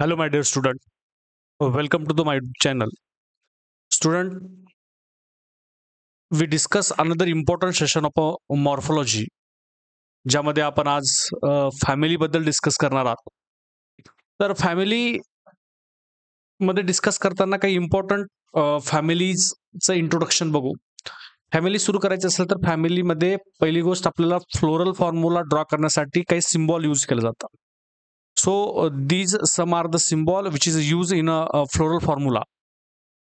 Hello, my dear student. Welcome to my channel. Student, we discuss another important session of morphology. ज्यामध्ये आपण आज family बद्दल discuss करणार आहात. तर फॅमिली मध्ये डिस्कस करताना काही इम्पॉर्टंट फॅमिलीजचं इंट्रोडक्शन बघू. फॅमिली सुरू करायची असेल तर फॅमिलीमध्ये पहिली गोष्ट आपल्याला फ्लोरल फॉर्म्युला ड्रॉ करण्यासाठी काही सिम्बॉल यूज केलं जातं. So these some are the symbol which is used in a floral formula.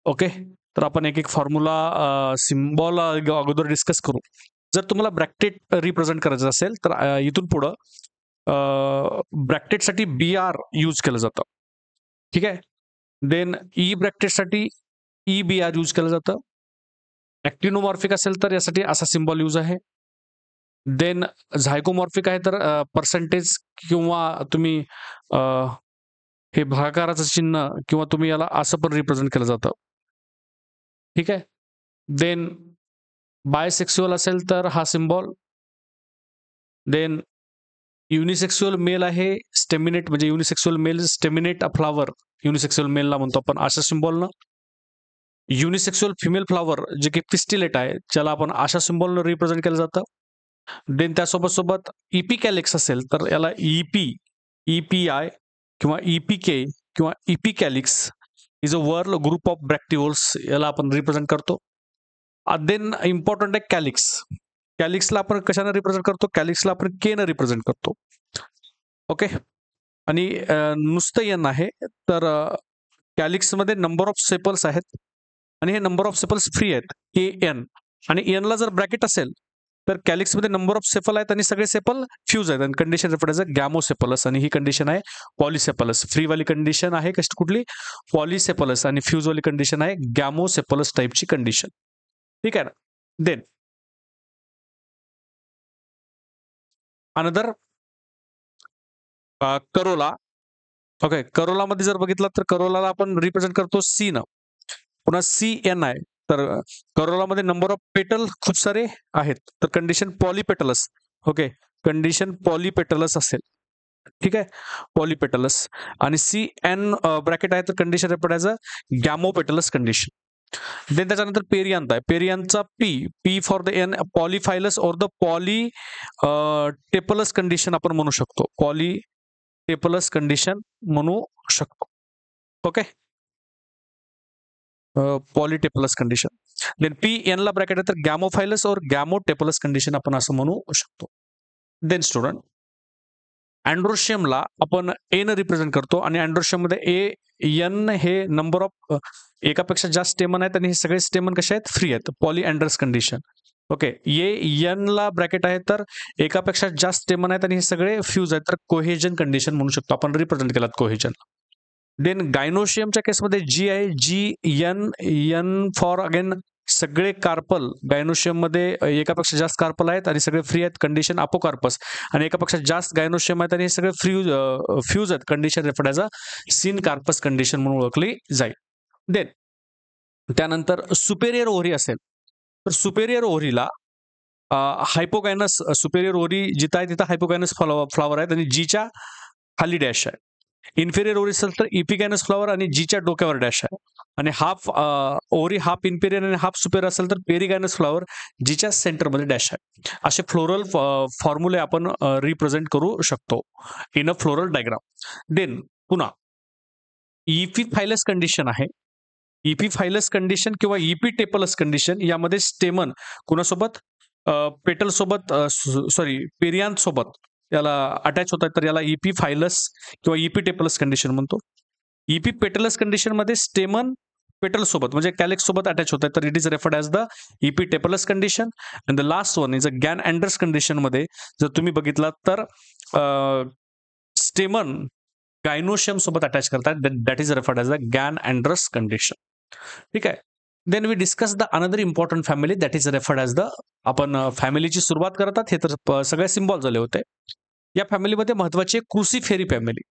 Okay, तर आपण एक एक फॉर्म्युला सिम्बॉल अगोदर डिस्कस करू. जर तुम्हाला ब्रॅकेट रिप्रेझेंट करायचं असेल तर इथून पुढं ब्रॅकेटसाठी BR यूज केलं जातं. ठीक आहे. देन ई ब्रॅकेटसाठी EBR यूज केलं जातं. ॲक्टिनोमॉर्फिक असेल तर यासाठी असा सिम्बॉल यूज आहे. देन झायकोमॉर्फिक आहे तर पर्सेंटेज किंवा तुम्ही हे भागाकाराचं चिन्ह किंवा तुम्ही याला असं पण रिप्रेझेंट केलं जातं. ठीक आहे. देन बायसेक्सुअल असेल तर हा सिम्बॉल. देन युनिसेक्सुअल मेल आहे स्टेमिनेट, म्हणजे unisexual male staminate a flower, unisexual मेलला म्हणतो आपण अशा सिम्बॉलनं. युनिसेक्सुअल फिमेल फ्लावर जे की पिस्टिलेट आहे ज्याला आपण अशा सिम्बॉलनं रिप्रेझेंट केलं जातं. देन त्यासोबत सोबत इपिकॅलिक्स असेल तर याला EPI किंवा EPK किंवा epicalyx is a whorl group of bracteoles, याला आपण रिप्रेझेंट करतो. देन इम्पॉर्टंट आहे कॅलिक्स. कॅलिक्सला आपण कशाने रिप्रेझेंट करतो? कॅलिक्सला आपण K न रिप्रेझेंट करतो. ओके. आणि नुसतं N आहे तर कॅलिक्समध्ये नंबर ऑफ सेपल्स आहेत आणि हे नंबर ऑफ सेपल्स फ्री आहेत KN. आणि N ला जर ब्रॅकेट असेल तर कॅलिक्समध्ये नंबर ऑफ सेपल आहेत आणि सगळे सेपल फ्यूज आहेत आणि कंडिशन रेफर्ड ॲज अ गॅमोसेपलस, आणि ही कंडिशन आहे पॉलिसेपलस. फ्रीवाली कंडिशन आहे कशी कुठली? पॉलिसेपलस, आणि फ्यूजवाली कंडिशन आहे गॅमोसेपलस टाईपची कंडिशन. ठीक आहे ना. Then another corolla. ओके, करोलामध्ये जर बघितलं तर करोलाला आपण रिप्रेझेंट करतो C न. पुन्हा CN आहे तर करोलामध्ये नंबर ऑफ पेटल खूप सारे आहेत तर condition polypetalous. Okay, condition polypetalous असेल. ठीक आहे, पॉलीपेटलस. आणि CN ब्रॅकेट आहे तर condition referred as a gamopetalous condition. Then त्याच्यानंतर पेरियांत आहे. पेरियांतचा P for the N polyphyllous or the poly टेपलस condition आपण म्हणू शकतो. पॉलीटेपलस कंडिशन म्हणू शकतो. Okay, polytepalous condition. Then PN ला ब्रॅकेट आहे तर गॅमोफायलस और गॅमोटेपलस कंडिशन आपण असं म्हणू शकतो. देन स्टुडंट अँड्रोशियमला आपण A न रिप्रेझेंट करतो आणि अँड्रोशियममध्ये AN हे नंबर ऑफ एकापेक्षा जास्त स्टेमन आहेत आणि हे सगळे स्टेमन कसे आहेत? फ्री आहेत. Polyandrous condition. Okay, AN ला ब्रॅकेट आहे तर एकापेक्षा जास्त स्टेमन आहेत आणि हे सगळे फ्यूज आहेत तर कोहेजन कंडिशन म्हणू शकतो आपण, रिप्रेझेंट केलात कोहेजन. देन गायनोशियमच्या केसमध्ये G आहे, GN फॉर अगेन सगळे कार्पल. गायनोशियम मध्ये एकापेक्षा जास्त कार्पल आहेत आणि सगळे फ्री आहेत, कंडिशन अपोकार्पस. आणि एकापेक्षा जास्त गायनोशियम आहेत आणि हे सगळे फ्यूज आहेत, condition referred as a syncarpous condition म्हणून ओळखली जाईल. देन त्यानंतर सुपेरियर ओव्हरी असेल तर सुपेरियर ओव्हरीला हायपोगायनस, सुपेरियर ओव्हरी जिथं आहे तिथं हायपोगायनस फ्लॉवर आहेत आणि Gच्या खाली डॅश आहे. इन्फेरियर ओव्हरी असेल तर इपिगॅनस फ्लॉवर आणि Gच्या डोक्यावर डॅश आहे. आणि हाफ ओव्हरी हाफ इन्फेरियर आणि हाफ सुपेरियर असेल तर पेरिगॅनस फ्लॉवर Gच्या सेंटरमध्ये डॅश आहे. असे फ्लोरल फॉर्म्युले आपण रिप्रेझेंट करू शकतो in a floral diagram. Then पुन्हा इपिफायलस कंडिशन आहे. इपिफायलस कंडिशन किंवा इपिटेपलस कंडिशन यामध्ये स्टेमन कुणासोबत? पेटल सोबत, सॉरी पेरियांत सोबत याला अटॅच होतात तर याला इपिफायलस किंवा इपिटेपलस कंडिशन म्हणतो. इपिपेटलस कंडिशन मध्ये स्टेमन पेटल सोबत म्हणजे कॅलेक्स सोबत अटॅच होतात तर it is referred as the epitepalous condition. And the last one is a gynandrous condition मध्ये जर तुम्ही बघितलात तर स्टेमन गायनोशियम सोबत अटॅच करतात, that is referred as the gynandrous condition. ठीक आहे. Then we discuss the another important family that is referred as the, आपण फॅमिलीची सुरुवात करतात हे तर सगळे सिम्बॉल झाले होते. या फॅमिलीमध्ये महत्वाची Cruciferae family,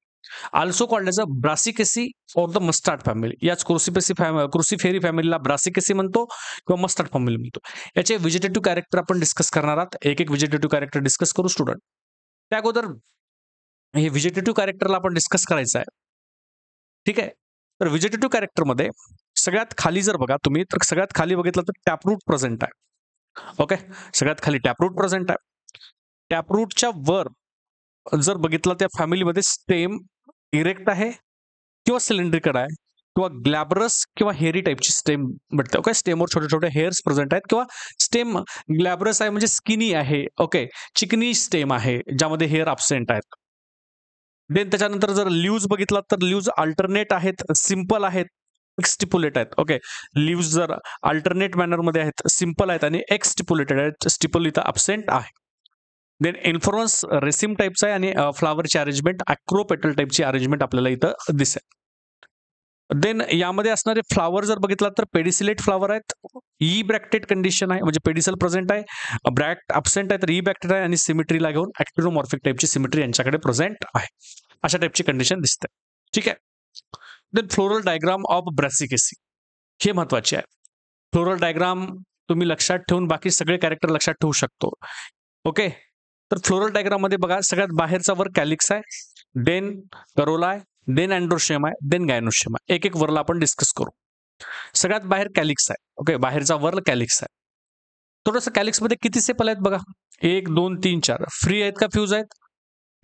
also called as a Brassicaceae or the mustard family. याच क्रुसिफेरी फॅमिलीला ब्रासिकेसी म्हणतो किंवा मस्टार्ड फॅमिली म्हणतो. याचे व्हेजिटेटिव्ह कॅरेक्टर आपण डिस्कस करणार आहात. एक एक व्हेजिटेटिव्ह कॅरेक्टर डिस्कस करू स्टुडंट. त्या अगोदर हे व्हेजिटेटिव्ह कॅरेक्टरला आपण डिस्कस करायचं आहे. ठीक आहे. तर व्हेजिटेटिव्ह कॅरेक्टरमध्ये सगळ्यात खाली जर बघा तुम्ही, तर सगळ्यात खाली बघितलं तर टॅपरूट प्रेझेंट आहे. ओके, सगळ्यात खाली टॅपरूट प्रेझेंट आहे. टॅपरूटच्या वर जर बघितलं त्या फॅमिलीमध्ये स्टेम इरेक्ट आहे किंवा सिलेंड्रिकल आहे किंवा ग्लॅबरस किंवा हेअरी टाईपची स्टेम भेटते. ओके, स्टेमवर छोटे छोटे हेअर्स प्रेझेंट आहेत किंवा स्टेम ग्लॅबरस आहे म्हणजे स्किनी आहे. ओके, चिकनी स्टेम आहे ज्यामध्ये हेअर अब्सेंट आहेत. देन त्याच्यानंतर जर लीव्ज बघितला तर लीव्ज अल्टरनेट आहेत, सिंपल आहेत, एक्स्टिपुलेट आहेत. ओके, लीव्ज जर अल्टरनेट मॅनरमध्ये आहेत, सिंपल आहेत आणि एक्स्टिपुलेटेड आहेत, स्टिपल इथं अब्सेंट आहे. देन इन्फ्लुअन्स रेसिम टाईपचा आहे आणि फ्लावरची अरेंजमेंट अॅक्रोपेटल टाईपची अरेंजमेंट आपल्याला इथं दिसेल. देन यामध्ये असणारे फ्लावर जर बघितला तर पेडिसिलेट फ्लावर आहेत. ई ब्रॅक्टेड कंडिशन आहे म्हणजे पेडिसल प्रेझेंट आहे, ब्रॅक्ट अब्सेंट आहे तर ई ब्रॅक्टेड आहे आणि सिमेट्रीला घेऊन ऍक्टिनोमॉर्फिक टाईपची सिमेट्री यांच्याकडे प्रेझेंट आहे. अशा टाईपची कंडिशन दिसते. ठीक आहे. देन फ्लोरल डायग्राम ऑफ ब्रॅसिकेसी हे महत्वाचे आहे. फ्लोरल डायग्राम तुम्ही लक्षात ठेवून बाकी सगळे कॅरेक्टर लक्षात ठेवू शकतो. ओके, तर फ्लोरल डायग्राम मध्ये बघा सगळ्यात बाहेरचा वर कॅलिक्स आहे, देन करोला आहे, देन अँड्रोशियम आहे, देन गायनोशियम आहे. एक एक वरला आपण डिस्कस करू. सगळ्यात बाहेर कॅलिक्स आहे. ओके, बाहेरचा वर कॅलिक्स आहे. थोडंसं कॅलिक्स मध्ये किती सेपल आहेत बघा, 1 2 3 4 फ्री आहेत का फ्यूज आहेत?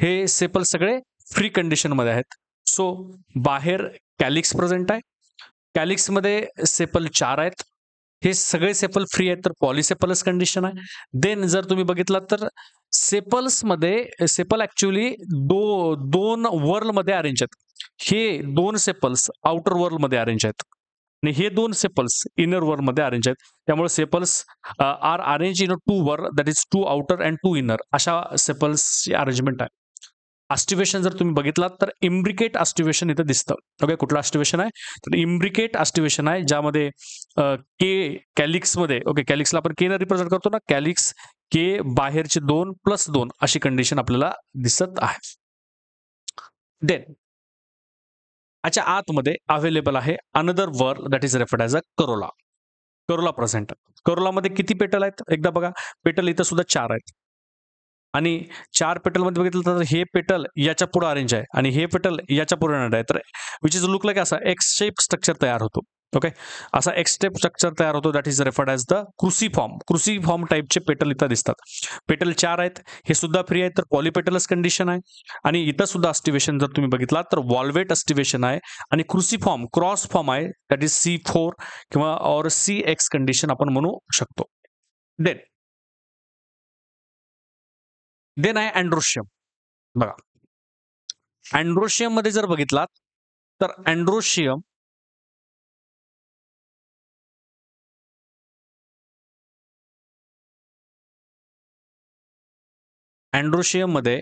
हे सेपल सगळे फ्री कंडिशन मध्ये आहेत. सो बाहेर कॅलिक्स प्रेझेंट आहे. कॅलिक्स मध्ये सेपल 4 आहेत. हे सगळे सेपल फ्री आहेत तर पॉलिसेपलस कंडिशन आहे. देन जर तुम्ही बघितलात तर सेपल्स मध्ये सेपल ऍक्च्युअली दोन वर्ल मध्ये अरेंज आहेत. हे दोन सेपल्स आउटर वर्ल मध्ये अरेंज आहेत आणि हे दोन सेपल्स इनर वर्ल मध्ये अरेंज आहेत. त्यामुळे sepals are arrange in two whorl, that is two outer and two inner, अशा सेपल्सची अरेंजमेंट आहे. अस्टिवेशन जर तुम्ही बघितलात तर इम्ब्रिकेट अस्टिवेशन इथं दिसतं. ओके, कुठलं अस्टिवेशन आहे तर इम्ब्रिकेट अस्टिवेशन आहे ज्यामध्ये के कॅलिक्स मध्ये, ओके कॅलिक्सला आपण के न रिप्रेझेंट करतो ना, कॅलिक्स के बाहेरचे 2+2 अशी कंडिशन आपल्याला दिसत आहे. देन अच्छा आतमध्ये अवेलेबल आहे another whorl that is referred as a corolla. Corolla present. करोलामध्ये किती पेटल आहेत एकदा बघा, पेटल इथं सुद्धा 4 आहेत आणि 4 पेटल मध्ये बघितलं तर हे पेटल याच्या पुढे अरेंज आहे आणि हे पेटल याच्या पुढे अरेंज आहे. तर विच इज लुक लाईक असा एक्स शेप स्ट्रक्चर तयार होतो. ओके, असा एक्स शेप स्ट्रक्चर तयार होतो that is referred as the cruciform. Cruciform टाईपचे पेटल इथं दिसतात. पेटल 4 आहेत, हे सुद्धा फ्री आहेत तर पॉलिपेटलस कंडिशन आहे. आणि इथं सुद्धा अस्टिवेशन जर तुम्ही बघितला तर वॉल्वेट अस्टिवेशन आहे आणि क्रुसिफॉर्म क्रॉस फॉर्म आहे दॅट इज C4 किंवा और CX कंडिशन आपण म्हणू शकतो. देन देन आहे अँड्रोशियम. बघा, अँड्रोशियम मध्ये जर बघितलात तर अँड्रोशियम मध्ये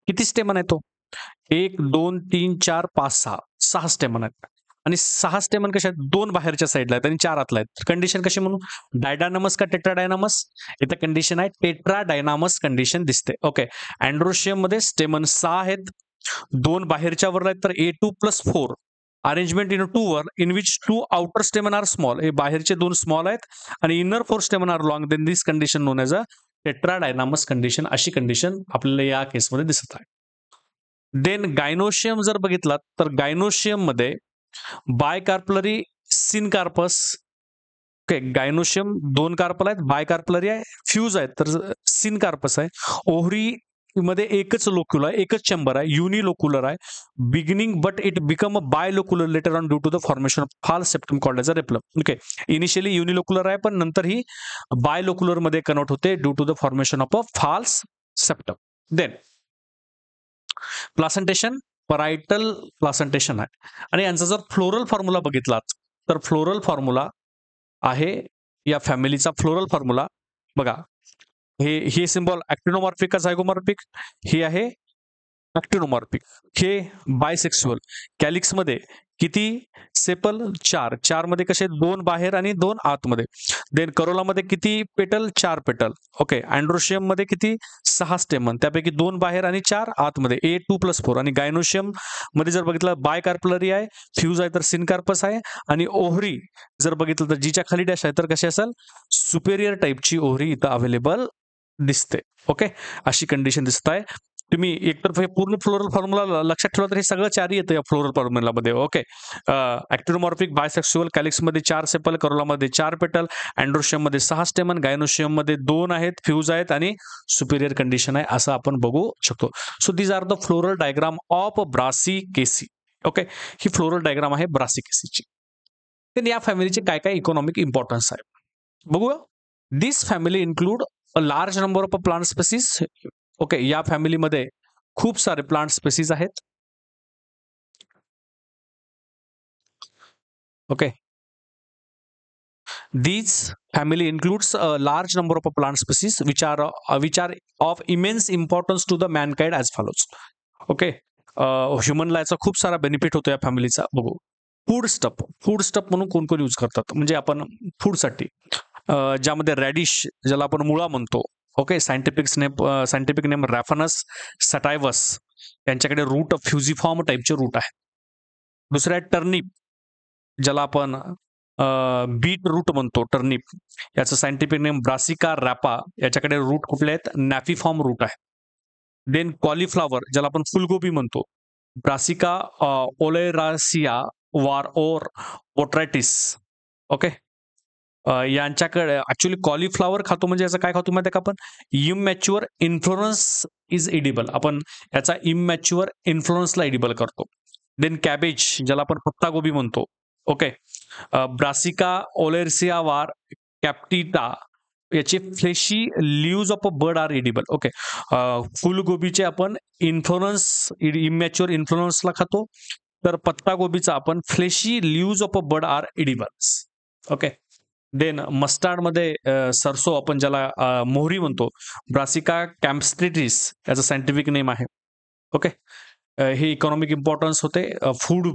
किती स्टेमन आहे तो? 1 2 3 4 5 6 स्टेमन आहेत आणि 6 स्टेमन कशा आहेत? 2 बाहेरच्या साईडला आहेत आणि 4 आतला आहेत. कंडिशन कशी म्हणू, डायडायनामस का टेट्राडायनामस? इथं कंडिशन आहे टेट्राडायनामस कंडिशन दिसते. ओके, अँड्रोशियम मध्ये स्टेमन 6 आहेत, 2 बाहेरच्या वर आहेत तर A2+4 arrangement in 2 whorl in which 2 outer stamen are small. हे बाहेरचे 2 स्मॉल आहेत आणि inner 4 stamen are long. Then this condition known as a tetradynamous condition. अशी कंडिशन आपल्याला या केसमध्ये दिसत आहे. देन गायनोशियम जर बघितलात तर गायनोशियम मध्ये बायकार्पलरी सिनकार्पस. ओके, गायनोशियम 2 कार्पल आहेत, बायकार्पलरी आहे, फ्यूज आहेत तर सिनकार्पस आहे. ओव्हरी मध्ये एकच लोक्युलर आहे, एकच चेंबर आहे, युनिलोक्युलर आहे. Beginning but it become a bilocular later on due to the formation of false septum called as a replum. Okay, initially unilocular आहे पण नंतर ही बायलोक्युलर मध्ये कन्वर्ट होते due to the formation of a false septum. Then placentation parietal placentation आहे आणि यांचा जर फ्लोरल फॉर्म्युला बघितलात तर फ्लोरल फॉर्म्युला आहे या फॅमिलीचा फ्लोरल फॉर्म्युला बघा. हे सिंबॉल ऍक्टिनोमॉर्फिक का झायगोमॉर्फिक? हे आहे ऍक्टिनोमॉर्फिक. हे बायसेक्सुअल. कॅलिक्स मध्ये किती सेपल? 4. 4 मध्ये कसे 2 बाहेर आणि 2 आतमध्ये. देन करोलामध्ये किती पेटल? 4 पेटल. ओके. अँड्रोशियम मध्ये किती? 6 स्टेमन, त्यापैकी 2 बाहेर आणि 4 आतमध्ये. A2+4. आणि गायनोशियम मध्ये जर बघितलं बायकार्पलरी आहे, फ्यूज आहे तर सिनकार्पस आहे, आणि ओहरी जर बघितलं तर जीच्या खाली डॅश आहे तर कशी असेल? सुपेरियर टाईपची ओहरी इथं अवेलेबल दिसते. ओके, अशी कंडिशन दिसत आहे. तुम्ही एकतर पूर्ण फ्लोरल फॉर्म्युला लक्षात ठेवला तर हे सगळं 4 येतं या फ्लोरल फॉर्म्युलामध्ये. ओके. ॲक्टिनोमॉर्फिक बायसेक्सुअल कॅलिक्समध्ये 4 सेपल, करोलामध्ये 4 पेटल, अँड्रोशियममध्ये 6 स्टेमन, गायनोशियममध्ये 2 आहेत, फ्यूज आहेत आणि सुपेरियर कंडिशन आहे, असं आपण बघू शकतो. So these are the floral diagram of Brassicaceae. Okay, ही फ्लोरल डायग्राम आहे ब्रासिकेसीची. तर या फॅमिलीचे काय काय इकॉनॉमिक इम्पॉर्टन्स आहे बघूया. This family include a large number of plant species. Okay, या फॅमिलीमध्ये खूप सारे प्लांट स्पेसिस आहेत. Okay, these family includes a large number of plant species which are of immense importance to the mankind as follows. Okay, ह्युमनला याचा खूप सारा benefit होतो या फॅमिलीचा. बघू. फूड स्टफ म्हणून कोण कोण यूज करतात, म्हणजे आपण फूडसाठी ज्यामध्ये रॅडिश, ज्याला आपण मुळा म्हणतो. ओके, सायंटिफिक नेम रॅफनस सटायवस, यांच्याकडे रूट फ्युजिफॉर्म टाईपचे रूट आहे. दुसरं आहे टर्निप, ज्याला आपण बीट रूट म्हणतो. टर्निप याचं सायंटिफिक नेम ब्रासिका रॅपा, याच्याकडे रूट कुठले आहेत? नॅफिफॉर्म रूट आहे. देन कॉलीफ्लावर, ज्याला आपण फुलगोबी म्हणतो, ब्रासिका ओलेरासिया वार ओर पोट्रॅटिस. ओके, यांच्याकडे ऍक्च्युली कॉलीफ्लावर खातो म्हणजे याचं काय खातो माहिती आहे का आपण? इमॅच्युअर इन्फ्लोरन्स इज एडिबल, आपण याचा इमॅच्युअर इन्फ्लोरन्सला एडिबल करतो. देन कॅबेज, ज्याला आपण पत्तागोबी म्हणतो. ओके, ब्रासिका ओलेरसिया वार कॅप्टिटा, याचे fleshy leaves of a bud are edible. Okay, फुलगोबीचे आपण इमॅच्युअर इन्फ्लोरन्सला खातो, तर पत्तागोबीचा आपण fleshy leaves of a bud are edibles. Okay. Then mustard मध्ये सरसो, आपण ज्याला मोहरी म्हणतो, ब्रासिका कॅम्स्ट्रिटिस याचं सायंटिफिक नेम आहे. ओके, हे इकॉनॉमिक इम्पॉर्टन्स होते food.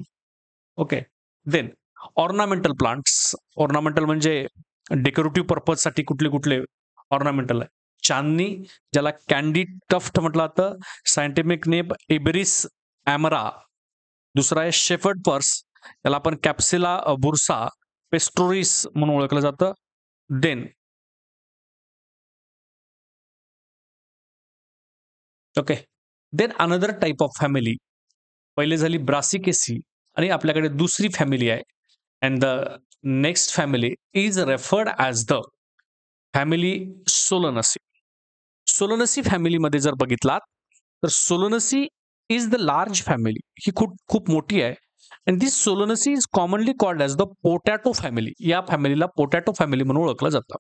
Okay. Then ornamental plants. Ornamental म्हणजे डेकोरेटिव्ह पर्पजसाठी कुठले कुठले ऑर्नामेंटल आहे? चांदणी, ज्याला कॅन्डी टफ्ट म्हटलं जातं, सायंटिफिक नेम एबेरिस ॲमरा. दुसरा आहे शेफर्ड पर्स, याला आपण कॅप्सिला बुर्सा पेस्टोरिस म्हणून ओळखलं जातं. Then okay, then another type of family, पहिले झाली ब्रासिकेसी, आणि आपल्याकडे दुसरी फॅमिली आहे. And the next family is referred as the family Solanaceae. Solanaceae फॅमिलीमध्ये जर बघितलात तर Solanaceae is the large family, ही खूप खूप मोठी आहे. And this Solanaceae is commonly called as the potato family. या फॅमिलीला पोटॅटो फॅमिली म्हणून ओळखलं जातं.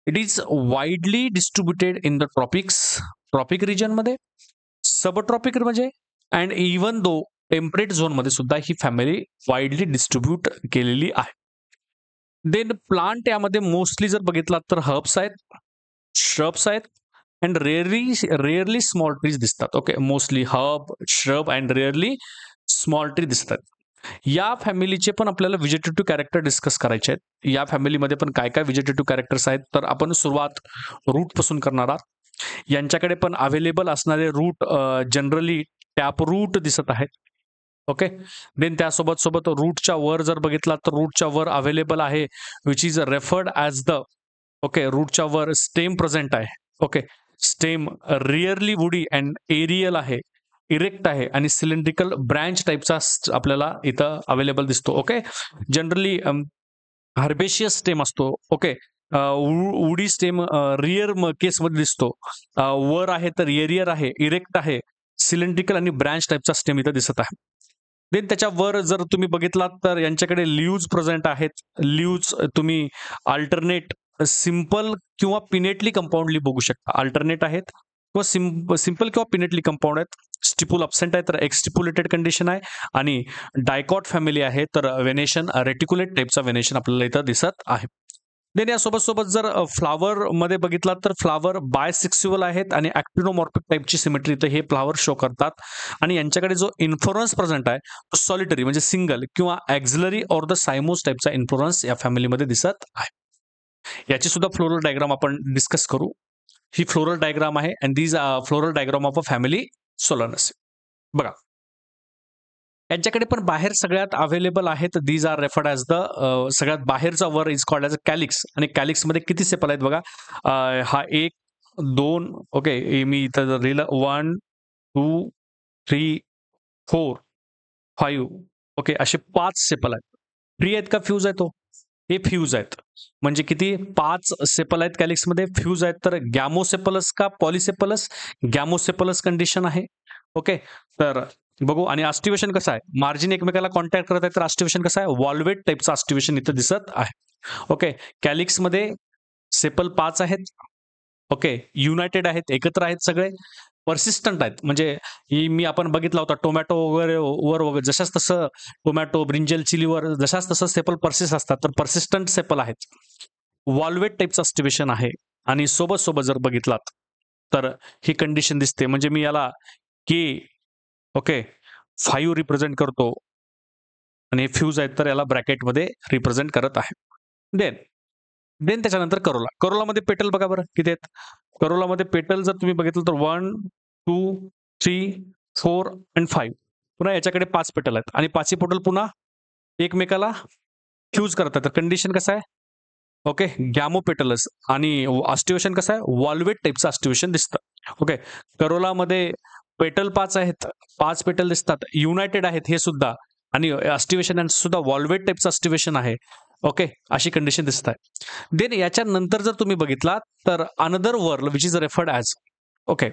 It is widely distributed in the tropic रिजनमध्ये, सबट्रॉपिक म्हणजे, अँड इवन दो टेम्परेट झोनमध्ये सुद्धा ही फॅमिली वाईडली डिस्ट्रीब्यूट केलेली आहे. देन प्लांट यामध्ये मोस्टली जर बघितलात तर हर्ब्स आहेत, श्रब्स आहेत, अँड रेअरली स्मॉल ट्रीज दिसतात. Okay, mostly herb, shrub and rarely small tree दिसतात. या फॅमिलीचे पण आपल्याला व्हेजिटेटिव्ह कॅरेक्टर डिस्कस करायचे आहेत. या फॅमिलीमध्ये पण काय काय व्हेजिटेटिव्ह कॅरेक्टर्स आहेत, तर आपण सुरुवात रूट पासून करणार आहात. यांच्याकडे पण अवेलेबल असणारे रूट जनरली टॅप रूट दिसत आहेत. ओके. देन त्यासोबत सोबत रूटच्या वर जर बघितला तर रूटच्या वर अवेलेबल आहे which is referred as the, okay, रूटच्या वर स्टेम प्रेझेंट आहे. Okay, stem rarely woody and aerial आहे, इरेक्ट आहे, आणि सिलेंड्रिकल ब्रँच टाईपचा आपल्याला इथं अवेलेबल दिसतो. ओके, जनरली हर्बेशियस स्टेम असतो. ओके, वुडी स्टेम रिअर केसमध्ये दिसतो. वर आहे तर एरियर आहे, इरेक्ट आहे, सिलेंड्रिकल आणि ब्रँच टाईपचा स्टेम इथं दिसत आहे. देन त्याच्या वर जर तुम्ही बघितलात तर यांच्याकडे लिव्ज प्रेझेंट आहेत. लिव्ज तुम्ही अल्टरनेट सिंपल किंवा पिनेटली कंपाऊंडली बघू शकता. अल्टरनेट आहेत किंवा सिंपल किंवा पिनेटली कंपाऊंड आहेत. स्टिपुल अब्सेंट आहे तर एक्स्टिपुलेटेड कंडिशन आहे, आणि डायकॉट फॅमिली आहे तर वेनेशन रेटिक्युलेट टाईपचा वेनेशन आपल्याला इथं दिसत आहे. देन यासोबत सोबत जर फ्लावर मध्ये बघितलात तर फ्लावर बायसेक्स्युअल आहेत आणि ऍक्टिनोमॉर्फिक टाइपची सिमेट्री तर हे फ्लावर शो करतात आणि यांच्याकडे जो इन्फ्लोरन्स प्रेझेंट आहे तो सॉलिटरी म्हणजे सिंगल किंवा ॲक्झिलरी ऑर द सायमोस टाइपचा इन्फ्लोरन्स या फॅमिलीमध्ये दिसत आहे. याची सुद्धा फ्लोरल डायग्राम आपण डिस्कस करू. ही फ्लोरल डायग्राम आहे and these floral diagram of a family Solanaceae. बघा यांच्याकडे पण बाहेर सगळ्यात अवेलेबल आहेत. These are referred as the सगळ्यात बाहेरचा whorl is called as a calyx आणि कॅलिक्समध्ये किती सेपल आहेत बघा. हा 1 2 ओके मी इथं लिहिलं 1 2 3 4 5 ओके असे 5 सेपल आहेत. फ्री आहेत का फ्यूज आहे तो? हे फ्यूज आहेत. म्हणजे किती 5 सेपल आहेत कॅलिक्समध्ये. फ्यूज आहेत तर गॅमोसेपलस का पॉलिसेपलस? गॅमोसेपलस कंडिशन आहे. ओके तर बघू आणि अस्टिवेशन कसं आहे. मार्जिन एकमेकाला कॉन्टॅक्ट करत आहे तर अस्टिवेशन कसं आहे. वॉल्वेट टाइपचं अस्टिवेशन इथं दिसत आहे. ओके कॅलिक्समध्ये सेपल 5 आहेत. ओके युनायटेड आहेत, एकत्र आहेत सगळे. पर्सिस्टंट आहेत म्हणजे ही मी आपण बघितला होता टोमॅटो वगैरे वगैरे जशाच तसं टोमॅटो ब्रिंजल चिलीवर जशाच तसं सेपल पर्सिस्ट असतात तर पर्सिस्टंट सेपल आहेत. वॉल्वेट टाइपचं अस्टिवेशन आहे आणि सोबत सोबत जर बघितलात तर ही कंडिशन दिसते म्हणजे मी याला के ओके 5 रिप्रेझेंट करतो आणि हे फ्यूज आहेत तर याला ब्रॅकेटमध्ये रिप्रेझेंट करत आहे. देन देन त्याच्यानंतर करोलामध्ये पेटल बघा बरं किती आहेत. करोलामध्ये पेटल जर तुम्ही बघितलं तर 1 2 3 4 अँड 5 पुन्हा याच्याकडे 5 पेटल आहेत आणि 5ही पेटल पुन्हा एकमेकाला फ्यूज करतात. तर कंडिशन कसं आहे. ओके गॅमोपेटलस आणि अस्टिवेशन कसं आहे. वॉल्वेट टाइपचं अस्टिवेशन दिसतं. ओके करोलामध्ये पेटल 5 आहेत. 5 पेटल दिसतात. युनायटेड आहेत हे सुद्धा आणि अस्टिवेशन यांचं सुद्धा वॉल्वेट टाइपचं अस्टिवेशन आहे. ओके अशी कंडिशन दिसत आहे. देन याच्यानंतर जर तुम्ही बघितला तर another whorl which is referred as okay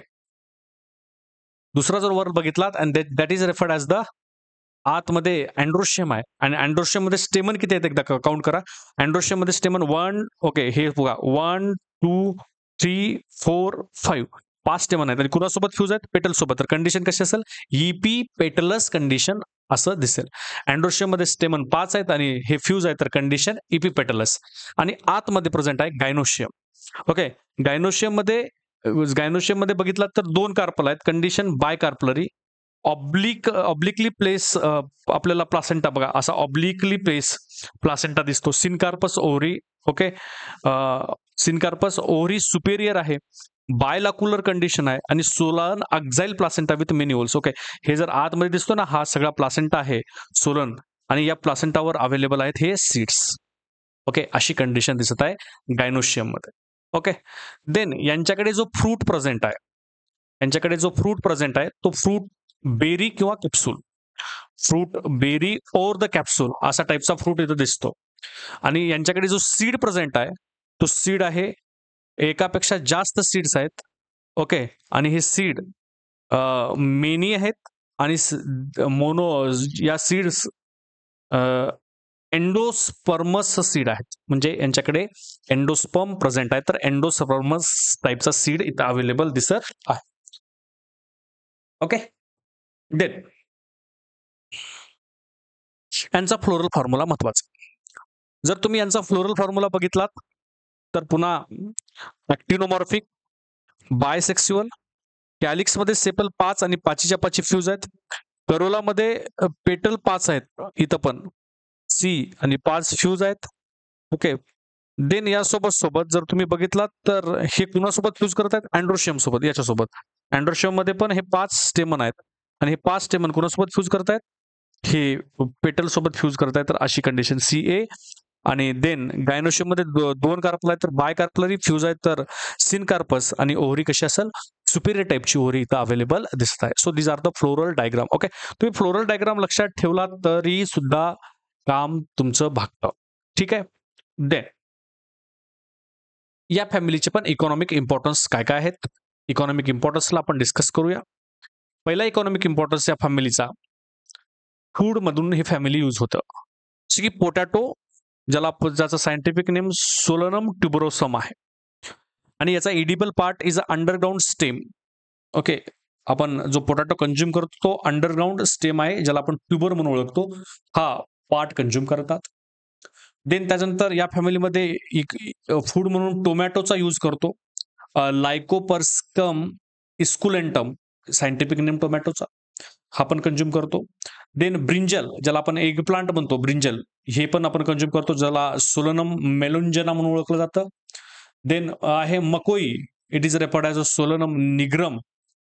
दुसरा जर वर्ल बघितलात and that is referred as the आतमध्ये अँड्रोशियम आहे आणि अँड्रोशियम मध्ये स्टेमन किती आहेत एकदा काउंट करा. अँड्रोशियम मध्ये स्टेमन 1 ओके हे बघा 1 2 3 4 5 5 स्टेमन आहेत आणि कुणासोबत फ्यूज आहेत. पेटल सोबत. तर कंडिशन कशी असेल. इपी पेटलस कंडिशन असं दिसेल. अँड्रोशियम मध्ये स्टेमन 5 आहेत आणि हे फ्यूज आहे तर कंडिशन इपी पेटलस आणि आतमध्ये प्रेझेंट आहे गायनोशियम. ओके गायनोशियम मध्ये बघितलात तर 2 कार्पल आहेत. Condition bicarpellary. Obliquely place आपल्याला प्लासेंटा बघा असा ऑब्लिकली प्लेस प्लासेंटा दिसतो. Syncarpous ovary okay syncarpous ovary superior आहे. बायलाक्युलर कंडिशन आहे आणि सोलन अक्झाईल प्लासेंटा विथ मेन्युअल्स. ओके हे जर आतमध्ये दिसतो ना हा सगळा प्लासेंटा आहे सोलन आणि या प्लासेंटावर अवेलेबल आहेत हे सीड्स. ओके अशी कंडिशन दिसत आहे गायनोशियम मध्ये. ओके देन यांच्याकडे जो फ्रूट प्रेझेंट आहे तो फ्रूट बेरी किंवा capsule. Fruit berry or the capsule असा टाइपचा फ्रूट इथं दिसतो आणि यांच्याकडे जो सीड प्रेझेंट आहे तो सीड आहे एकापेक्षा जास्त सीड्स आहेत. ओके आणि हे सीड मेनी आहेत आणि मोनो या सीड्स एंडोस्पर्मस सीड आहेत म्हणजे यांच्याकडे एंडोस्पर्म प्रेझेंट आहे तर एंडोस्पर्मस टाइपचा सीड इथं अवेलेबल दिसत आहे. ओके देन यांचा फ्लोरल फॉर्म्युला महत्वाचा. जर तुम्ही यांचा फ्लोरल फॉर्म्युला बघितलात तर पुन्हा ॲक्टिनोमॉर्फिक बायसेक्स्युअल कॅलिक्समध्ये सेपल 5 आणि 5च्या 5 फ्यूज आहेत. करोलामध्ये पेटल 5 आहेत इथं पण सी आणि 5 फ्यूज आहेत. ओके देन यासोबत जर तुम्ही बघितलात तर हे कुणासोबत फ्यूज करत आहेत. अँड्रोशियम सोबत. याच्यासोबत अँड्रोशियम मध्ये पण हे 5 स्टेमन आहेत आणि हे 5 स्टेमन कुणासोबत फ्यूज करतायत. हे पेटल सोबत फ्यूज करतायत तर अशी कंडिशन CA आणि देन गायनोशियम मध्ये 2 कार्पल आहेत तर बाय कार्पलरी फ्यूज आहेत तर सिनकार्पस आणि ओव्हरी कशी असेल सुपेरियर टाइपची ओव्हरी इथं अवेलेबल दिसत आहे. So these are the floral diagram. Okay तुम्ही फ्लोरल डायग्राम लक्षात ठेवला तरी सुद्धा काम तुमचं भागतं. ठीक आहे. देन या फॅमिलीचे पण इकॉनॉमिक इम्पॉर्टन्स काय काय आहेत. इकॉनॉमिक इम्पॉर्टन्सला आपण डिस्कस करूया. पहिला इकॉनॉमिक इम्पॉर्टन्स या फॅमिलीचा फूड मधून ही फॅमिली यूज होतं. जसे की पोटॅटो ज्याचा सायंटिफिक नेम सोलनम ट्युबरोसम आहे आणि याचा edible part is a underground stem. Okay आपण जो पोटॅटो कंझ्युम करतो तो अंडरग्राउंड स्टेम आहे ज्याला आपण ट्युबर म्हणून ओळखतो. हा पार्ट कंझ्युम करतात. देन त्याच्यानंतर या फॅमिलीमध्ये फूड म्हणून टोमॅटोचा यूज करतो. लायकोपर्सिकम इस्कुलेंटम सायंटिफिक नेम टोमॅटोचा, हा पण कंझ्युम करतो. देन ब्रिंजल, ज्याला आपण एग प्लांट म्हणतो, ब्रिंजल हे पण आपण कंझ्युम करतो, ज्याला सोलनम मेलोंजना म्हणून ओळखलं जातं. देन आहे मकोई, it is referred as a Solanum nigrum,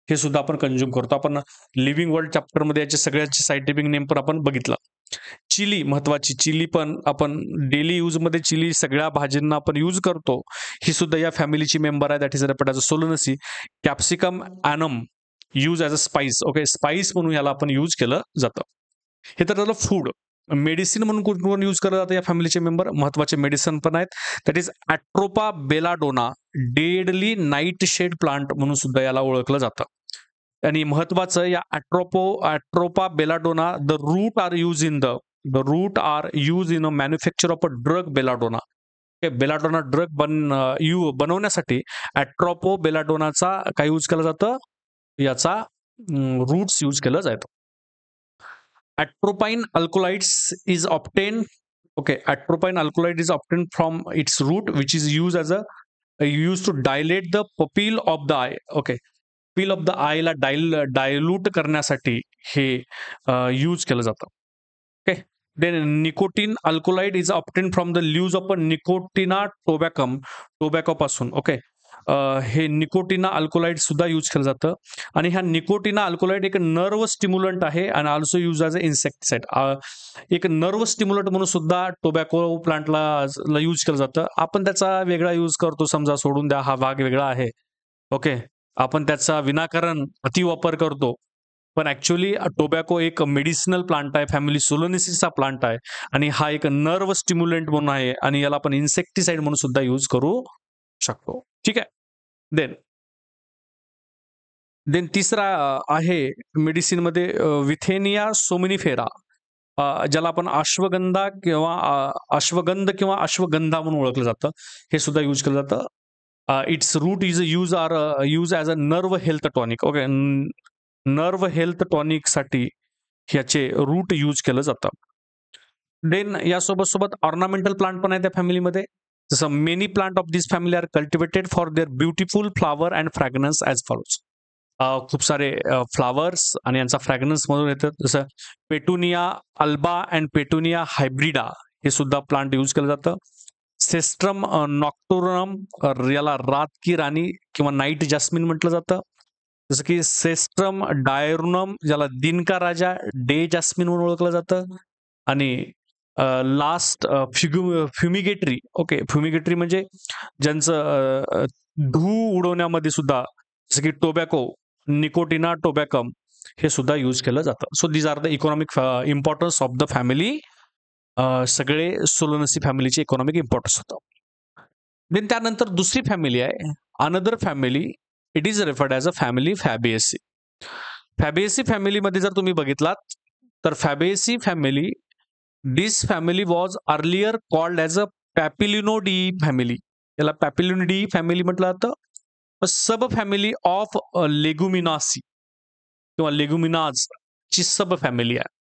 हे सुद्धा आपण कंझ्युम करतो. आपण लिव्हिंग वर्ल्ड चॅप्टरमध्ये याचे सगळ्याचे सायंटिफिक नेम पण आपण बघितलं. चिली महत्वाची, चिली पण आपण डेली यूजमध्ये चिली सगळ्या भाजींना आपण यूज करतो. ही सुद्धा या फॅमिलीची मेंबर आहे, that is referred as a Solanaceae. Capsicum annuum use as a spice, okay, spice म्हणून याला आपण यूज केलं जातं. हे तर झालं फूड. मेडिसिन म्हणून कोण यूज केलं जातं या फॅमिलीचे मेंबर, महत्वाचे मेडिसिन पण आहेत, that is Atropa belladonna, deadly nightshade plant म्हणून सुद्धा याला ओळखलं जातं. आणि महत्वाचं, या Atropa belladonna, the root are use in a manufacture of a drug belladonna. Belladonna drug बनवण्यासाठी ॲट्रोपो बेलाडोनाचा काय यूज केलं जातं, याचा रूट्स यूज केलं जातं. Atropine alkaloids is obtained. Okay, atropine alkaloid is obtained from its root, which is used to dilate the pupil of the eye. Okay, pupil of the eye ला dilute करण्यासाठी हे use केलं जातं. Okay, then nicotine alkaloid is obtained from the leaves of a Nicotina tobacum, tobacco पासून. Okay, हे निकोटिना alkaloid सुद्धा use केलं जातं. आणि ह्या निकोटिना अल्कोलाइड एक नर्व स्टिम्युलंट आहे आणि ऑल्सो यूज ॲज अ इन्सेक्टिसाइड. एक नर्व स्टिम्युलंट म्हणून सुद्धा टोबॅको प्लांटला यूज केलं जातं. आपण त्याचा वेगळा यूज करतो, समजा सोडून द्या, हा भाग वेगळा आहे. ओके, आपण त्याचा विनाकारण अतिवापर करतो, पण ऍक्च्युअली टोबॅको एक मेडिसिनल प्लांट आहे, फॅमिली सोलोनेसिसचा प्लांट आहे, आणि हा एक नर्व स्टिम्युलंट म्हणून आहे, आणि याला आपण इन्सेक्टिसाइड म्हणून सुद्धा यूज करू शकतो. ठीक आहे. देन तिसरा आहे मेडिसिनमध्ये विथेनिया सोमिनिफेरा, ज्याला आपण अश्वगंधा किंवा अश्वगंधा म्हणून ओळखलं जातं, हे सुद्धा यूज केलं जातं. Its root is use as a nerve health tonic. Okay, nerve health tonic साठी ह्याचे रूट यूज केलं जातं. देन यासोबत ऑर्नामेंटल प्लांट पण आहे त्या फॅमिलीमध्ये, जसं many plant of this family are cultivated for their beautiful flower and fragrance as follows. खूप सारे फ्लावर्स आणि यांचा फ्रॅग्रन्स मधून येतात, जसं Petunia alba and Petunia hybrida, हे सुद्धा प्लांट यूज केलं जातं. सेस्ट्रम नॉक्टोरम, याला रात की राणी किंवा नाईट जास्मिन म्हटलं जातं. जसं की सेस्ट्रम डायरुनम, ज्याला दिन का राजा डे जास्मिन म्हणून ओळखलं जातं. आणि लास्ट फ्युमिगेटरी. ओके, फ्युमिगेटरी म्हणजे ज्यांचं धूळ उडवण्यामध्ये सुद्धा, जसं की टोबॅको, निकोटिना टोबॅकम, हे सुद्धा यूज केलं जातं. So these are the economic importance of the family. सगळे सोलोनेसी फॅमिलीची इकॉनॉमिक इम्पॉर्टन्स होतं. देन त्यानंतर दुसरी फॅमिली आहे, another family, it is referred as a family Fabaceae. Fabaceae फॅमिलीमध्ये जर तुम्ही बघितलात तर Fabaceae family, this family was earlier called as a Papilionoideae family. याला पॅपिलिनोडी फॅमिली म्हटलं जातं. सब फॅमिली ऑफ लेगुमिनासी किंवा लेगुमिनाज ची सब फॅमिली आहे.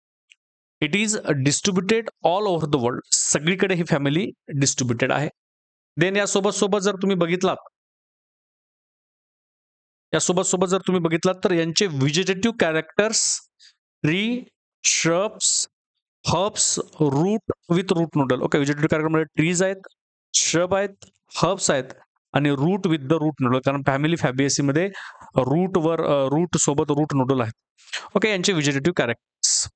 It is distributed all over the world, सगळीकडे ही फॅमिली डिस्ट्रीब्युटेड आहे. देन यासोबत जर तुम्ही बघितलात तर यांचे vegetative characters, tree, shrubs, herbs, root with root nodal. Okay, vegetative कॅरेक्टरमध्ये ट्रीज आहेत, श्रब आहेत, हर्ब्स आहेत, आणि root with the root nodal, कारण फॅमिली फॅबिएसी मध्ये रूट सोबत रूट नोडल आहेत. ओके, यांचे व्हेजिटेटिव्ह कॅरेक्टर्स.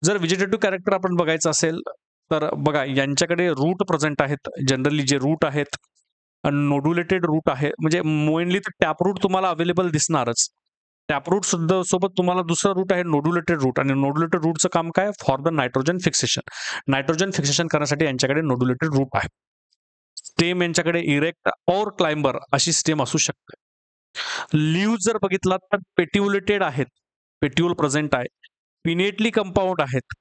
जर व्हेजिटेटिव्ह कॅरेक्टर आपण बघायचं असेल तर बघा, यांच्याकडे रूट प्रेझेंट आहेत. जनरली जे रूट आहेत नोड्युलेटेड रूट आहे, म्हणजे मेनली तर टॅपरूट तुम्हाला अवेलेबल दिसणारच. टॅपरूट सुद्धा सोबत तुम्हाला दुसरा रूट आहे नोड्युलेटेड रूट, आणि नोड्युलेटेड रूटचं काम काय, for the nitrogen fixation. Nitrogen fixation करण्यासाठी यांच्याकडे नोड्युलेटेड रूट आहे. स्टेम यांच्याकडे इरेक्ट और क्लाइंबर अशी स्टेम असू शकते. लीव्ह जर बघितलात तर पेट्युलेटेड आहेत, पेट्युल प्रेझेंट आहे, पिनेटली कंपाऊंड आहेत,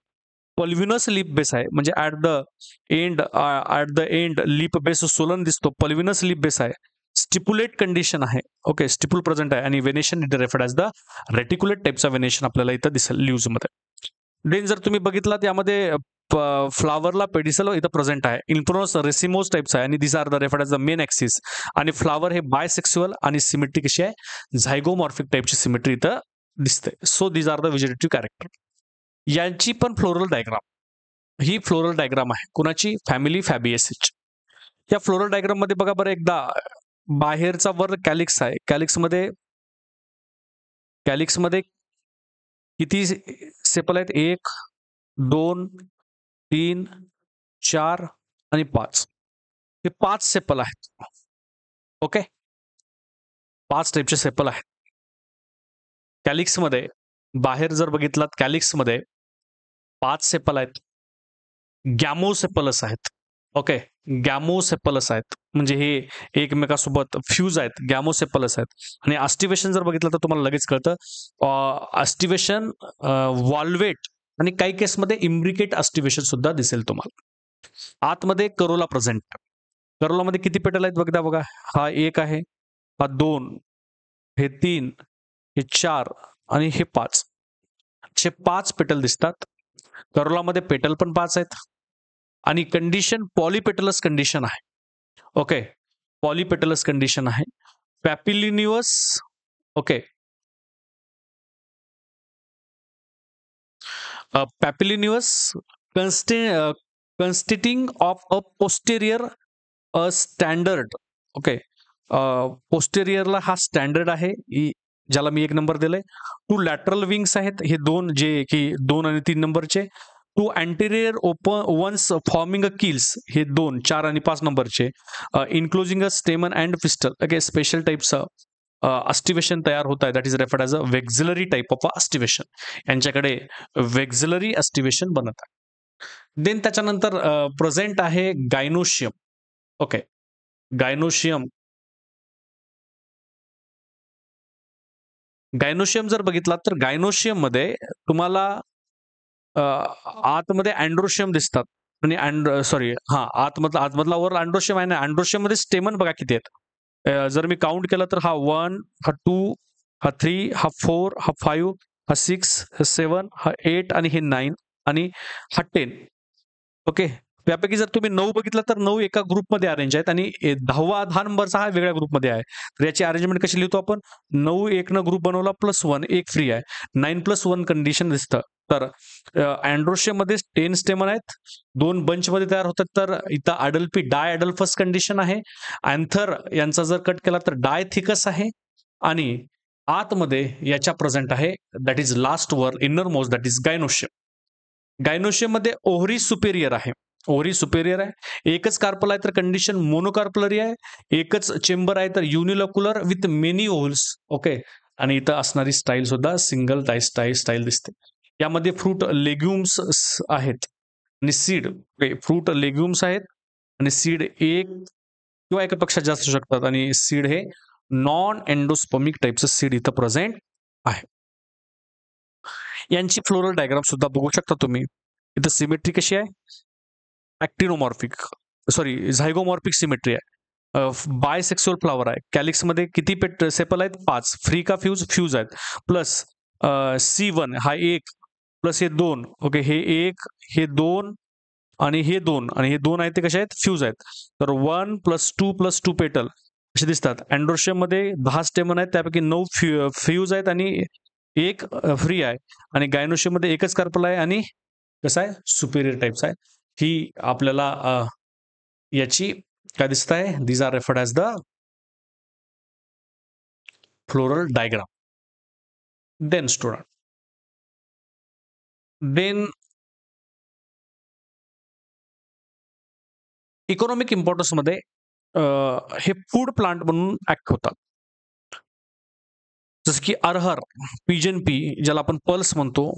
पल्विनस लिप बेस आहे, म्हणजे at the end leaf base सोलन दिसतो, पल्विनस लिप बेस आहे, स्टिपुलेट कंडिशन आहे. ओके, स्टिपुल प्रेझेंट आहे, आणि venation it referred as the reticulate टाइपचा वेनेशन आपल्याला इथं दिसेल लीव्हज मध्ये. देन जर तुम्ही बघितलात यामध्ये फ्लावरला पेडिसल इथं प्रेझेंट आहे. इन्फ्लोरन्स रेसिमोस टाइप्स आहे आणि this are the referred as the main axis. आणि फ्लावर हे बायसेक्सुअल आणि सिमेट्री कशी आहे, झायगोमॉर्फिक टाइपची सिमेट्री इथं दिसते. So these are the vegetative character. यांची पण फ्लोरल डायग्राम, ही फ्लोरल डायग्राम आहे कुणाची, फॅमिली फॅबिएसीची. या फ्लोरल डायग्राम मध्ये बघा बरं एकदा, बाहेरचा वर कॅलिक्स आहे. कॅलिक्समध्ये किती सेपल आहेत, 1 2 3 4 आणि 5. हे 5 सेपल आहेत. ओके, 5 टाइपचे सेपल आहेत कॅलिक्समध्ये. बाहेर जर बघितलात कॅलिक्समध्ये 5 सेपल आहेत. गॅमोसेपलस आहेत. ओके, गॅमोसेपलस आहेत म्हणजे हे एकमेकासोबत फ्यूज आहेत, गॅमोसेपलस आहेत. आणि अस्टिवेशन जर बघितलं तर तुम्हाला लगेच कळतं, अस्टिवेशन वॉल्वेट आणि काही केसमध्ये इम्ब्रिकेट अस्टिवेशन सुद्धा दिसेल तुम्हाला. आतमध्ये करोला प्रेझेंट. करोलामध्ये किती पेटल आहेत बघा बघा, हा 1 आहे, हा 2, हे 3, हे 4 आणि हे 5. असे 5 पेटल दिसतात. करोलामध्ये पेटल पण 5 आहेत. आणि कंडिशन पॉलीपेटलस कंडिशन आहे. ओके, पॉलीपेटलस कंडिशन आहे. Papilionaceous. Okay, papilionaceous consisting of a posterior standard. Okay, पोस्टेरियरला हा स्टँडर्ड आहे, ज्याला मी 1 नंबर दिलाय. 2 लॅटरल विंग्स आहेत, हे 2 जे की 2 आणि 3 नंबरचे. 2 anterior open ones forming a keels, हे 2 4 आणि 5 नंबरचे. Enclosing a stamen and pistil. Okay, special टाइपचं अस्टिवेशन तयार होत आहे, that is referred as a vexillary type of aestivation. यांच्याकडे वेक्झिलरी अस्टिवेशन बनत आहे. देन त्याच्यानंतर प्रेझेंट आहे गायनोशियम. ओके, गायनोशियम जर बघितलात तर गायनोशियम मध्ये तुम्हाला आतमध्ये अँड्रोशियम दिसतात. आणि आतमधला वर अँड्रोशियम आहे ना, अँड्रोशियम मध्ये स्टेमन बघा किती आहेत. जर मी काउंट केलं तर हा 1, हा 2, हा 3, हा 4, हा 5, हा 6, हा 7, हा 8 आणि हे 9 आणि हा 10. ओके, त्यापैकी जर तुम्ही 9 बघितलं तर 9 एका ग्रुपमध्ये अरेंज आहेत आणि 10 नंबरचा हा वेगळ्या ग्रुपमध्ये आहे. तर याची अरेंजमेंट कशी लिहितो आपण, 9 1 न ग्रुप बनवला +1, एक फ्री आहे, 9+1 कंडिशन दिसतं. तर अँड्रोशियम मध्ये 10 स्टेमन आहेत, 2 बंच मध्ये तयार होतात. तर इथं अडल्पी डाय अडल्फस कंडिशन आहे. अँथर यांचा जर कट केला तर डाय थिकस आहे. आणि आतमध्ये याच्या प्रेझेंट आहे, दॅट इज लास्ट वर inner most, that is gynoecium. Gynoecium मध्ये ओव्हरी सुपेरियर आहे. ओव्हरी सुपेरियर आहे. एकच कार्पल आहे तर कंडिशन मोनोकार्पलरी आहे. एकच चेंबर आहे तर युनिलक्युलर विथ मेनी होल्स. ओके, आणि इथं असणारी स्टाईल सुद्धा सिंगल स्टाईल दिसते. यामध्ये फ्रूट लेग्युम्स आहेत आणि सीड. फ्रूट लेग्युम्स आहेत आणि सीड एक किंवा एकापेक्षा जास्त असू शकतात. आणि सीड हे नॉन एंडोस्पर्मिक टाइपचं सीड इथं प्रेझेंट आहे. यांची फ्लोरल डायग्राम सुद्धा बघू शकता तुम्ही. इथं सिमेट्री कशी आहे, ॲक्टिनोमॉर्फिक झायगोमॉर्फिक सिमेट्री आहे. बायसेक्सुअल फ्लावर आहे. कॅलिक्समध्ये किती सेपल आहेत, 5. फ्री का फ्यूज आहेत. प्लस C1 हा 1 प्लस हे 2. ओके, हे 1, हे 2 आणि हे 2 आणि हे 2 आहेत ते कसे आहेत, फ्यूज आहेत. तर 1 + 2 पेटल असे दिसतात. अँड्रोशियम मध्ये 10 स्टेमन आहेत, त्यापैकी 9 फ्यूज आहेत आणि 1 फ्री आहे. आणि गायनोशियम मध्ये एकच कार्पल आहे आणि कसं आहे, सुपेरियर टाइप्स आहे. ही आपल्याला याची काय दिसत आहे, these are referred as the floral diagram. Then student, then economic importance मध्ये हे फूड प्लांट म्हणून ऍक्ट होतात. जसं की अरहर, पिजन पी, ज्याला आपण पल्स म्हणतो,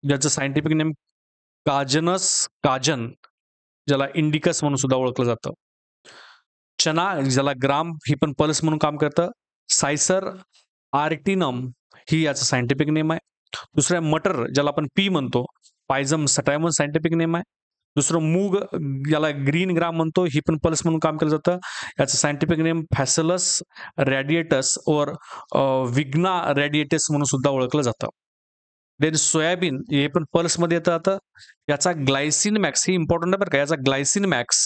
ज्याचं सायंटिफिक नेम काजन, ज्याला इंडिकस म्हणून सुद्धा ओळखलं जातं. चना, ज्याला ग्राम, ही पण पल्स म्हणून काम करतं. सायसर आर्टिनम ही याचं सायंटिफिक नेम आहे. दुसरं मटर, ज्याला आपण पी म्हणतो, पायझम सटायमन सायंटिफिक नेम आहे. दुसरं मूग, याला ग्रीन ग्राम म्हणतो, ही पण पल्स म्हणून काम केलं जातं. याचं सायंटिफिक नेम फॅसलस रॅडिएटस और विग्ना रॅडिएटस म्हणून सुद्धा ओळखलं जातं. देन सोयाबीन हे पण पल्समध्ये येतं. आता याचा ग्लायसिन मॅक्स हे इम्पॉर्टंट आहे बरं का. याचा ग्लायसिन मॅक्स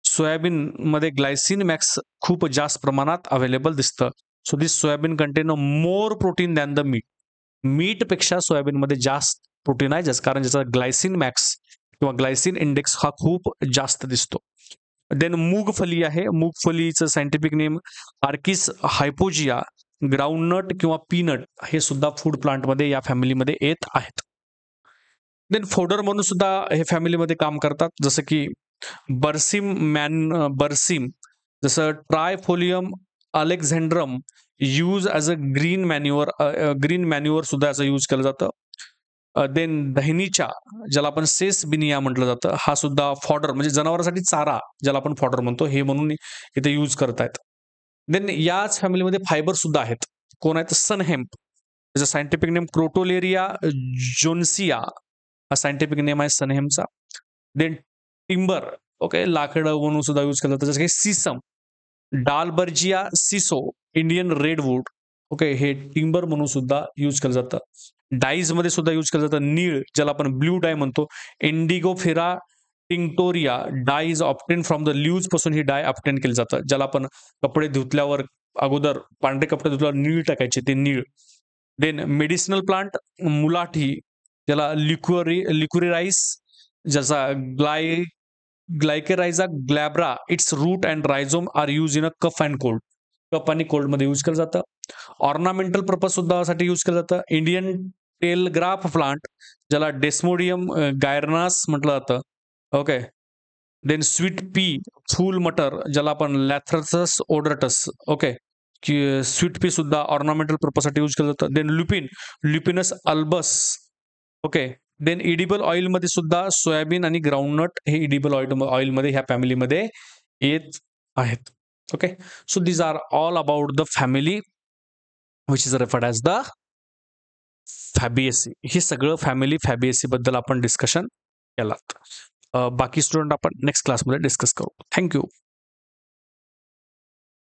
सोयाबीनमध्ये ग्लायसिन मॅक्स खूप जास्त प्रमाणात अवेलेबल दिसतं. So this soybean contain more protein than the meat. मीटपेक्षा सोयाबीनमध्ये जास्त प्रोटीन आहे, कारण ज्याचा ग्लायसिन मॅक्स किंवा ग्लायसिन इंडेक्स हा खूप जास्त दिसतो. देन मूगफली आहे. मूगफलीचं scientific name Arachis hypogaea. Groundnut किंवा पीनट हे सुद्धा फूड प्लांटमध्ये या फॅमिलीमध्ये येत आहेत. देन फोडर म्हणून सुद्धा हे फॅमिलीमध्ये काम करतात, जसं की बर्सिम, जसं Trifolium alexandrinum use as a green manure सुद्धा याचा यूज केलं जातं. देन दहिनीच्या, ज्याला आपण सेसबिनिया म्हटलं जातं, हा सुद्धा फॉडर म्हणजे जनावरांसाठी चारा ज्याला आपण फॉडर म्हणतो हे म्हणून इथे यूज करतायत. देन याच फॅमिलीमध्ये फायबर सुद्धा आहेत. कोण आहेत? सनहेम्प. त्याचं सायंटिफिक नेम क्रोटोलेरिया जोन्सिया हा सायंटिफिक नेम आहे सनहेम्पचा. देन टिंबर, ओके, लाकडं म्हणून सुद्धा यूज केलं जातं, जसं की सिसम, डालबर्जिया सिसो, इंडियन रेडवूड, ओके, हे टिंबर म्हणून सुद्धा यूज केलं जातं. डाईज मध्ये सुद्धा यूज केलं जातं. नीळ, ज्याला आपण ब्ल्यू डाय म्हणतो, Indigofera tinctoria dye is obtain from the ल्यूज पासून ही डाय ऑप्टेन केलं जातं. ज्याला आपण कपडे धुतल्यावर अगोदर पांढरे कपडे धुतल्यावर नीळ टाकायचे, ते नीळ. देन मेडिसिनल प्लांट मुलाठी, ज्याला लिक्युरिराईस, ज्याचा Glycyrrhiza glabra, its root and rhizome are use in a cough and cold. Cough आणि कोल्ड मध्ये यूज केलं जातं. ऑर्नामेंटल पर्पज सुद्धा साठी यूज केलं जातं. इंडियन टेलग्राफ प्लांट, ज्याला डेस्मोडियम गायरनास म्हटलं जातं, ओके. देन स्वीट पी, फूल मटर, ज्याला आपण लॅथरसस ओडरटस, ओके, की स्वीट पी सुद्धा ऑर्नामेंटल पर्पजसाठी यूज केलं जातं. Then Lupinus albus, okay. Then edible ऑइलमध्ये सुद्धा सोयाबीन आणि ग्राउंडनट हे इडिबल ऑइलमध्ये ह्या फॅमिलीमध्ये येत आहेत. Okay, so these are all about the family which is referred as the Fabaceae. हे सगळं फॅमिली फॅबिएसी बद्दल आपण डिस्कशन केलात. बाकी स्टुडंट आपण नेक्स्ट क्लासमध्ये डिस्कस करू. थँक्यू.